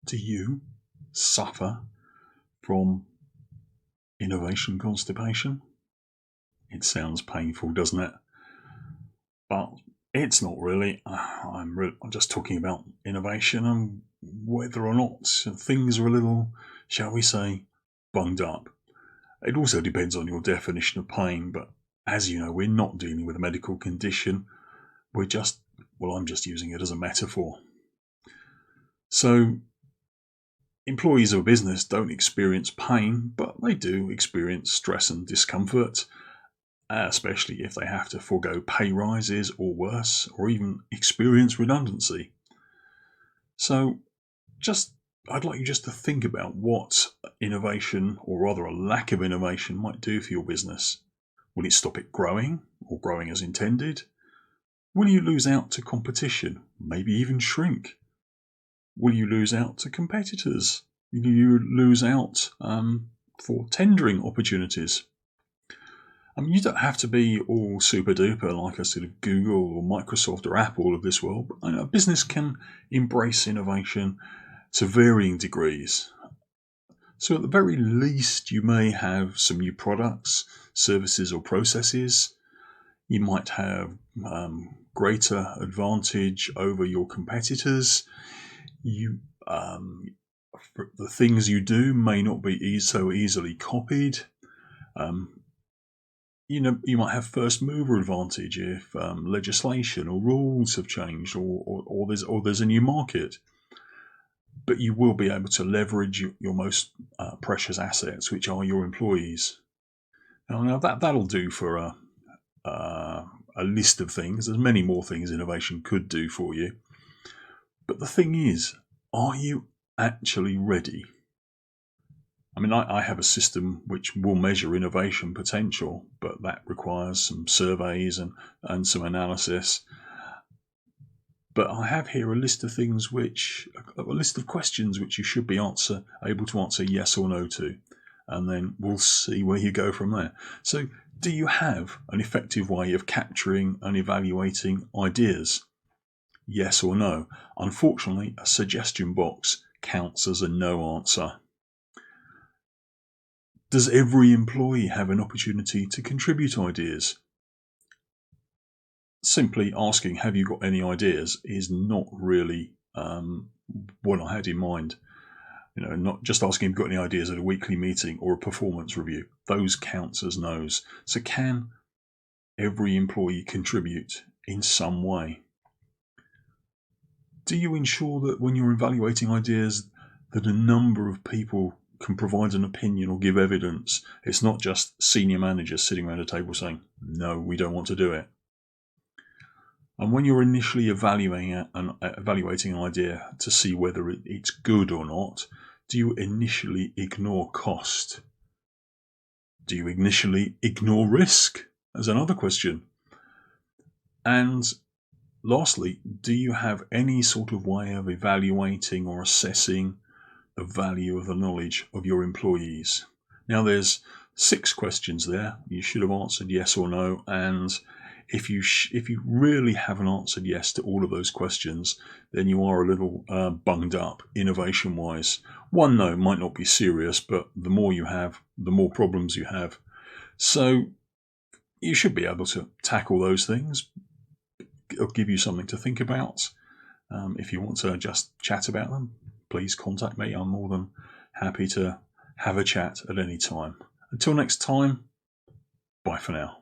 Do you suffer from innovation constipation? It sounds painful, doesn't it? But it's not really. I'm just talking about innovation and whether or not things are a little, shall we say, bunged up. It also depends on your definition of pain, but as you know, we're not dealing with a medical condition. I'm just using it as a metaphor. So, employees of a business don't experience pain, but they do experience stress and discomfort, especially if they have to forego pay rises or worse, or even experience redundancy. So, I'd like you just to think about what innovation, or rather a lack of innovation, might do for your business. Will it stop it growing, or growing as intended? Will you lose out to competition, maybe even shrink? Will you lose out to competitors? Will you lose out for tendering opportunities? You don't have to be all super duper like a sort of Google or Microsoft or Apple of this world, but a business can embrace innovation to varying degrees. So at the very least, you may have some new products, services or processes. You might have greater advantage over your competitors. The things you do may not be so easily copied. You might have first mover advantage if legislation or rules have changed, or there's a new market. But you will be able to leverage your most precious assets, which are your employees. Now that'll do for a list of things. There's many more things innovation could do for you. But the thing is, are you actually ready? I have a system which will measure innovation potential, but that requires some surveys and some analysis. But I have here a list of questions which you should be able to answer yes or no to, and then we'll see where you go from there. So, do you have an effective way of capturing and evaluating ideas? Yes or no? Unfortunately, a suggestion box counts as a no answer. Does every employee have an opportunity to contribute ideas? Simply asking, have you got any ideas, is not really what I had in mind. Not just asking, have you got any ideas at a weekly meeting or a performance review. Those counts as no's. So can every employee contribute in some way? Do you ensure that when you're evaluating ideas that a number of people can provide an opinion or give evidence? It's not just senior managers sitting around a table saying, no, we don't want to do it. And when you're initially evaluating an idea to see whether it's good or not, do you initially ignore cost? Do you initially ignore risk? As another question. And lastly, do you have any sort of way of evaluating or assessing the value of the knowledge of your employees? Now, there's 6 questions there. You should have answered yes or no, and if you really haven't answered yes to all of those questions, then you are a little bunged up innovation-wise. One no might not be serious, but the more you have, the more problems you have. So you should be able to tackle those things. It'll give you something to think about. If you want to just chat about them, please contact me. I'm more than happy to have a chat at any time. Until next time, bye for now.